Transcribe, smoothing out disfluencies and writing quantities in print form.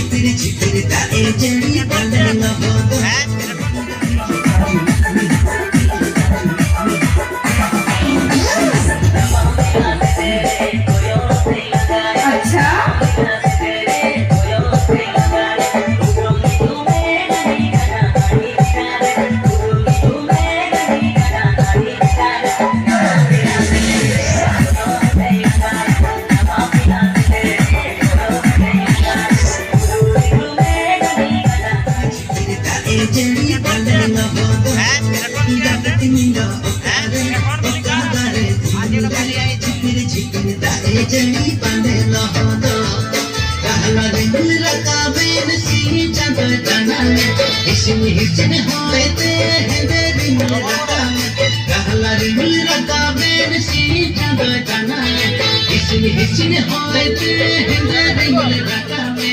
झिपिर झिपिर तारे जड़ी बंधन हो जड़ी बंधन हो झिपिर झिपिर तारे जड़ी बंधन हो कहला रिंगल रकाबेन सी चंद टनाने इसमें हिचन होए ते हिंदे रिंगल रकाबे कहला रिंगल रकाबेन सी चंद टनाने इसमें हिचन होए ते हिंदे रिंगल रकाबे